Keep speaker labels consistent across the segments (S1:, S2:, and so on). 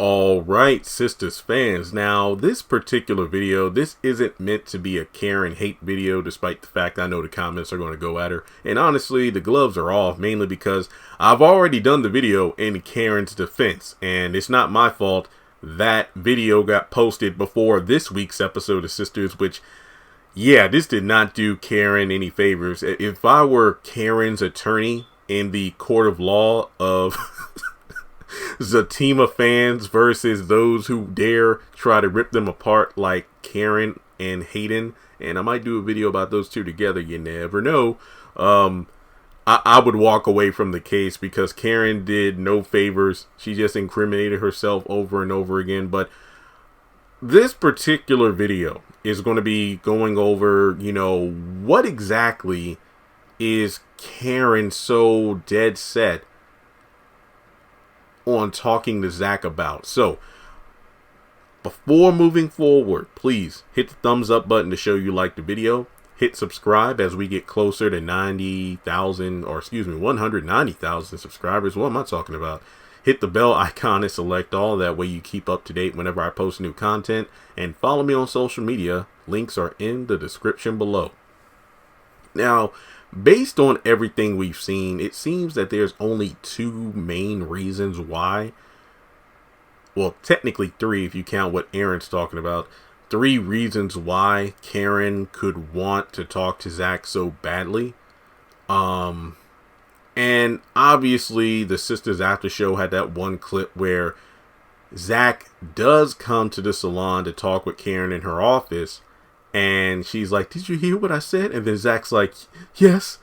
S1: All right, Sistas fans. Now, this particular video, this isn't meant to be a Karen hate video, despite the fact I know the comments are going to go at her. And honestly, the gloves are off, mainly because I've already done the video in Karen's defense. And it's not my fault that video got posted before this week's episode of Sisters, which, yeah, this did not do Karen any favors. If I were Karen's attorney in the court of law of Zatima fans versus those who dare try to rip them apart like Karen and Hayden, and I might do a video about those two together, you never know, I would walk away from the case because Karen did no favors. She just incriminated herself over and over again. But this particular video is going to be going over, what exactly is Karen so dead set on talking to Zach about. So before moving forward, please hit the thumbs up button to show you like the video. Hit subscribe as we get closer to 190,000 subscribers. What am I talking about? Hit the bell icon and select all. That way you keep up to date whenever I post new content. And follow me on social media. Links are in the description below. Now, based on everything we've seen, it seems that there's only two main reasons why. Well, technically three if you count what Aaron's talking about. 3 reasons why Karen could want to talk to Zach so badly. And obviously the Sisters After Show had that one clip where Zach does come to the salon to talk with Karen in her office. And she's like, "Did you hear what I said?" And then Zach's like, "Yes."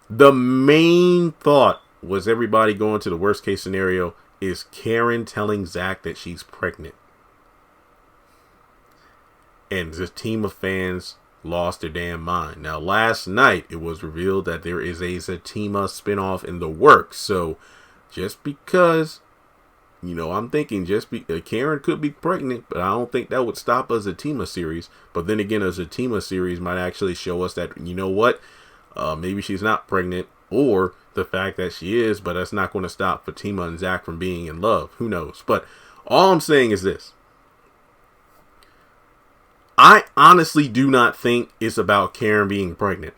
S1: The main thought was everybody going to the worst case scenario is Karen telling Zach that she's pregnant. And the team of fans lost their damn mind. Now, last night, it was revealed that there is a Zatima spinoff in the works. So, just because, I'm thinking Karen could be pregnant, but I don't think that would stop a Zatima series. But then again, a Zatima series might actually show us that, maybe she's not pregnant, or the fact that she is, but that's not going to stop Fatima and Zach from being in love. Who knows? But all I'm saying is this. I honestly do not think it's about Karen being pregnant.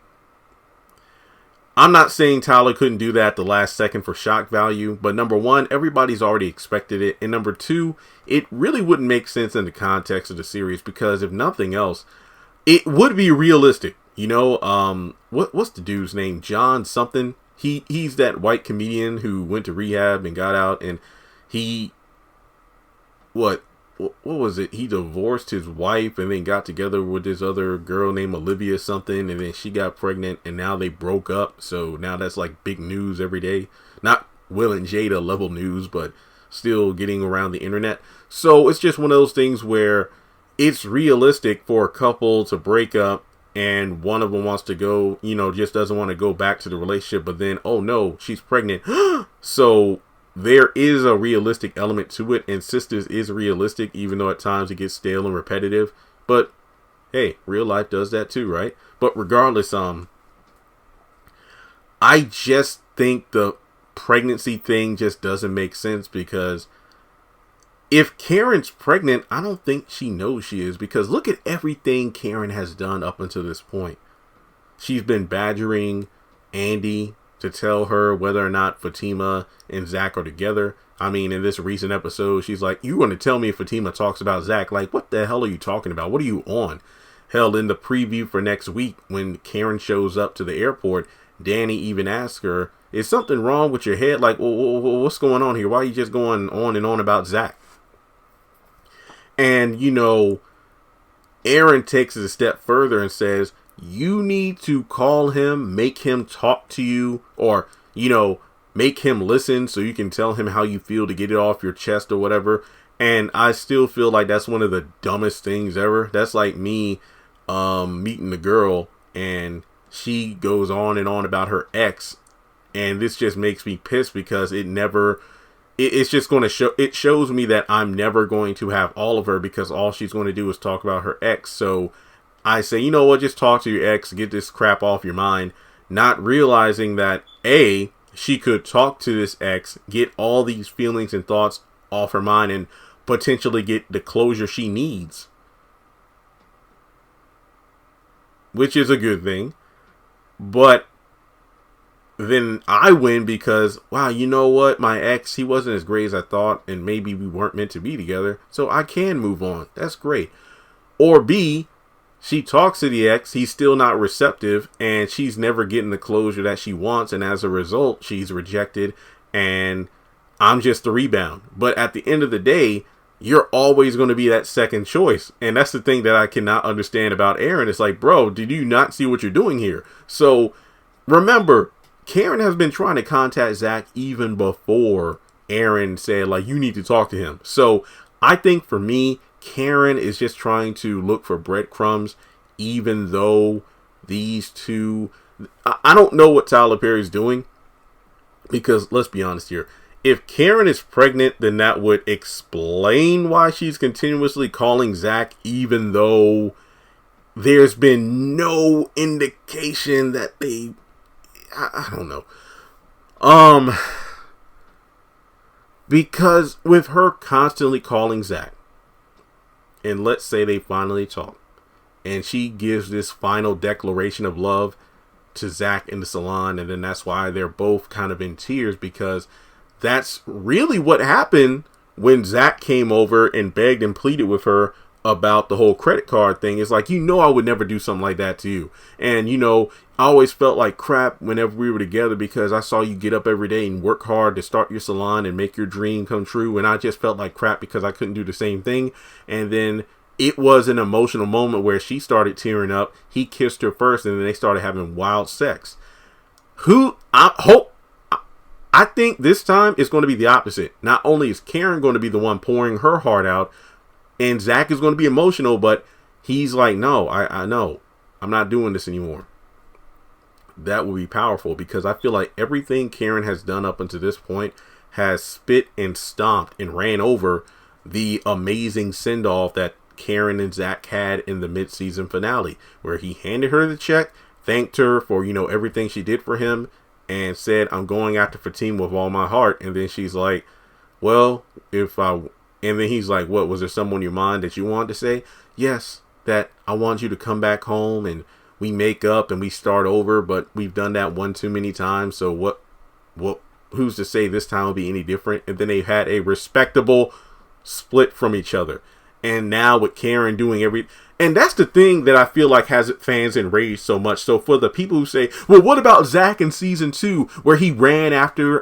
S1: I'm not saying Tyler couldn't do that at the last second for shock value, but number one, everybody's already expected it. And number two, it really wouldn't make sense in the context of the series because if nothing else, it would be realistic. What's the dude's name? John something. He's that white comedian who went to rehab and got out, and what was it? He divorced his wife and then got together with this other girl named Olivia something, and then she got pregnant, and now they broke up. So now that's like big news every day. Not Will and Jada level news, but still getting around the internet. So it's just one of those things where it's realistic for a couple to break up and one of them wants to go, just doesn't want to go back to the relationship, but then, oh no, she's pregnant. So there is a realistic element to it, and Sisters is realistic, even though at times it gets stale and repetitive. But hey, real life does that too, right? But regardless, I just think the pregnancy thing just doesn't make sense because if Karen's pregnant, I don't think she knows she is, because look at everything Karen has done up until this point. She's been badgering Andy to tell her whether or not Fatima and Zach are together. I mean, in this recent episode, she's like, "You want to tell me if Fatima talks about Zach?" Like, what the hell are you talking about? What are you on? Hell, in the preview for next week, when Karen shows up to the airport, Danny even asks her, "Is something wrong with your head? Like, what's going on here? Why are you just going on and on about Zach?" And, Aaron takes it a step further and says, "You need to call him, make him talk to you, or, make him listen so you can tell him how you feel to get it off your chest or whatever." And I still feel like that's one of the dumbest things ever. That's like me meeting a girl and she goes on and on about her ex. And this just makes me pissed because it's just going to show, it shows me that I'm never going to have all of her because all she's going to do is talk about her ex. So I say, you know what, just talk to your ex, get this crap off your mind, not realizing that she could talk to this ex, get all these feelings and thoughts off her mind and potentially get the closure she needs, which is a good thing. But then I win because, wow, you know what? My ex, he wasn't as great as I thought, and maybe we weren't meant to be together, so I can move on. That's great. Or B, she talks to the ex, he's still not receptive, and she's never getting the closure that she wants, and as a result, she's rejected, and I'm just the rebound. But at the end of the day, you're always going to be that second choice. And that's the thing that I cannot understand about Aaron. It's like, bro, did you not see what you're doing here? So remember, Karen has been trying to contact Zach even before Aaron said, like, you need to talk to him. So I think for me, Karen is just trying to look for breadcrumbs, even though these two, I don't know what Tyler Perry's doing, because let's be honest here. If Karen is pregnant, then that would explain why she's continuously calling Zach, even though there's been no indication that they, I don't know. Because with her constantly calling Zach, and let's say they finally talk, and she gives this final declaration of love to Zach in the salon, and then that's why they're both kind of in tears, because that's really what happened when Zach came over and begged and pleaded with her about the whole credit card thing. It's like, I would never do something like that to you. And, I always felt like crap whenever we were together because I saw you get up every day and work hard to start your salon and make your dream come true. And I just felt like crap because I couldn't do the same thing. And then it was an emotional moment where she started tearing up. He kissed her first, and then they started having wild sex. I think this time it's going to be the opposite. Not only is Karen going to be the one pouring her heart out, and Zach is going to be emotional, but he's like, no, I know. I'm not doing this anymore. That will be powerful, because I feel like everything Karen has done up until this point has spit and stomped and ran over the amazing send-off that Karen and Zach had in the mid-season finale, where he handed her the check, thanked her for, everything she did for him, and said, I'm going after Fatima with all my heart. And then she's like, well, and then he's like, what, was there someone in your mind that you wanted to say? Yes, that I want you to come back home and we make up and we start over, but we've done that one too many times. So what, who's to say this time will be any different? And then they had a respectable split from each other. And now with Karen doing and that's the thing that I feel like has fans enraged so much. So for the people who say, well, what about Zach in season 2 where he ran after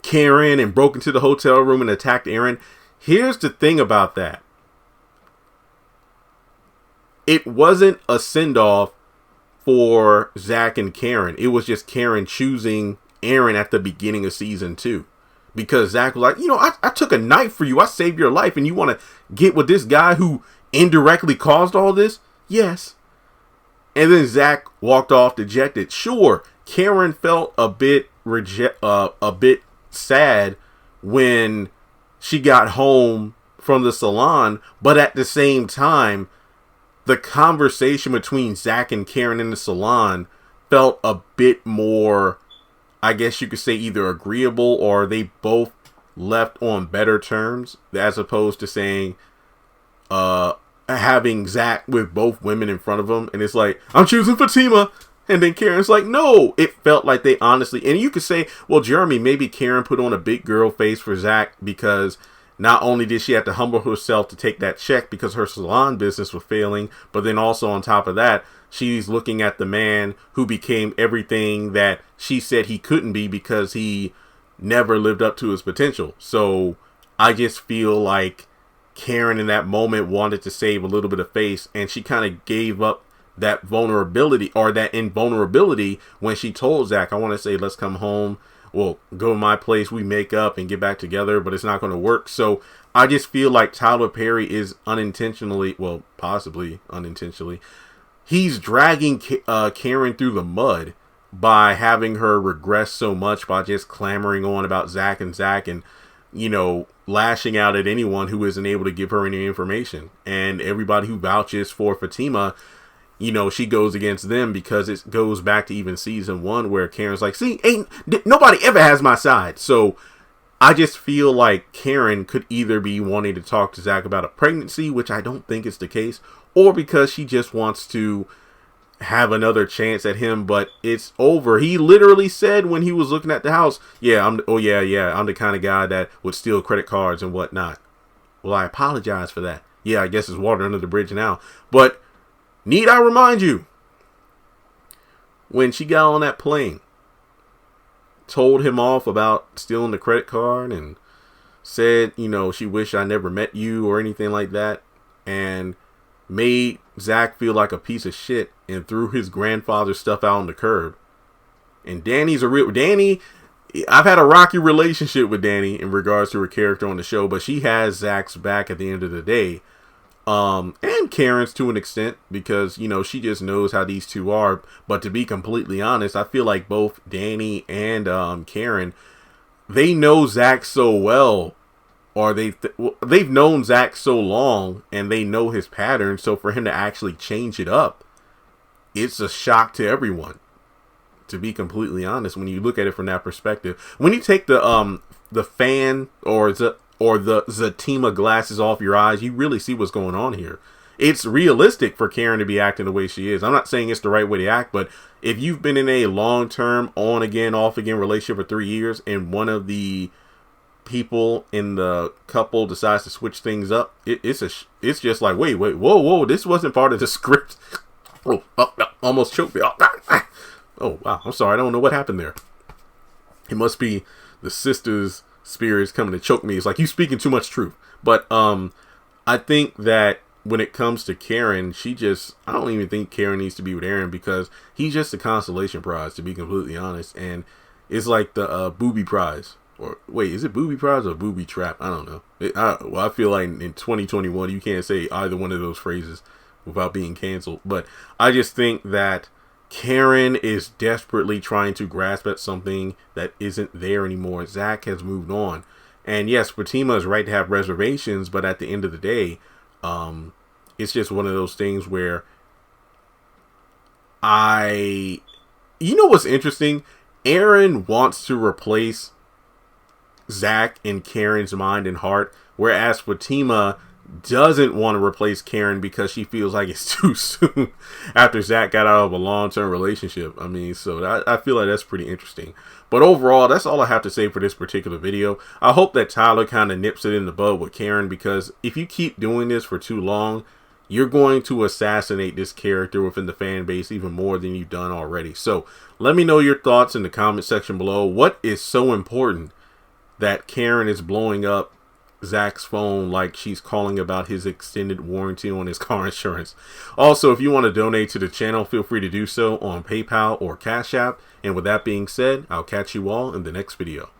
S1: Karen and broke into the hotel room and attacked Aaron? Here's the thing about that. It wasn't a send-off for Zach and Karen. It was just Karen choosing Aaron at the beginning of season 2. Because Zach was like, I took a knife for you. I saved your life. And you want to get with this guy who indirectly caused all this? Yes. And then Zach walked off dejected. Sure, Karen felt a bit sad when she got home from the salon. But at the same time, the conversation between Zach and Karen in the salon felt a bit more, I guess you could say, either agreeable or they both left on better terms, as opposed to saying, having Zach with both women in front of him. And it's like, I'm choosing Fatima. And then Karen's like, no, it felt like they honestly, and you could say, well, Jeremy, maybe Karen put on a big girl face for Zach because not only did she have to humble herself to take that check because her salon business was failing, but then also on top of that, she's looking at the man who became everything that she said he couldn't be because he never lived up to his potential. So I just feel like Karen in that moment wanted to save a little bit of face, and she kind of gave up that vulnerability or that invulnerability when she told Zach, I want to say, let's come home. Well, go to my place, we make up and get back together, but it's not going to work. So I just feel like Tyler Perry is unintentionally, well, possibly unintentionally, he's dragging Karen through the mud by having her regress so much by just clamoring on about Zach and, lashing out at anyone who isn't able to give her any information. And everybody who vouches for Fatima, she goes against them because it goes back to even season 1 where Karen's like, see, nobody ever has my side. So I just feel like Karen could either be wanting to talk to Zach about a pregnancy, which I don't think is the case, or because she just wants to have another chance at him, but it's over. He literally said when he was looking at the house, I'm the kind of guy that would steal credit cards and whatnot. Well, I apologize for that. Yeah, I guess it's water under the bridge now. But need I remind you, when she got on that plane, told him off about stealing the credit card and said, she wished I never met you or anything like that, and made Zach feel like a piece of shit and threw his grandfather's stuff out on the curb. And Danny, I've had a rocky relationship with Danny in regards to her character on the show, but she has Zach's back at the end of the day. And Karen's to an extent, because, she just knows how these two are. But to be completely honest, I feel like both Danny and Karen, they know Zach so well, or they've known Zach so long, and they know his patterns. So for him to actually change it up, it's a shock to everyone. To be completely honest, when you look at it from that perspective, when you take the fan or the Zatima glasses off your eyes, you really see what's going on here. It's realistic for Karen to be acting the way she is. I'm not saying it's the right way to act, but if you've been in a long-term on again, off again relationship for 3 years, and one of the people in the couple decides to switch things up, it's just like, wait, whoa, this wasn't part of the script. Almost choked me. Oh, wow, I'm sorry, I don't know what happened there. It must be the Sistas spirits coming to choke me. It's like, you speaking too much truth. But I think that when it comes to Karen, I don't even think Karen needs to be with Aaron, because he's just a consolation prize, to be completely honest. And it's like the booby prize. Or wait, is it booby prize or booby trap? I don't know. I feel like in 2021, you can't say either one of those phrases without being canceled. But I just think that Karen is desperately trying to grasp at something that isn't there anymore. Zach has moved on. And yes, Fatima is right to have reservations, but at the end of the day, it's just one of those things where what's interesting? Aaron wants to replace Zach in Karen's mind and heart, whereas Fatima doesn't want to replace Karen because she feels like it's too soon after Zach got out of a long-term relationship. I mean, so I feel like that's pretty interesting. But overall, that's all I have to say for this particular video. I hope that Tyler kind of nips it in the bud with Karen, because if you keep doing this for too long, you're going to assassinate this character within the fan base even more than you've done already. So let me know your thoughts in the comment section below. What is so important that Karen is blowing up Zach's phone like she's calling about his extended warranty on his car insurance? Also, if you want to donate to the channel, feel free to do so on PayPal or Cash App. And with that being said, I'll catch you all in the next video.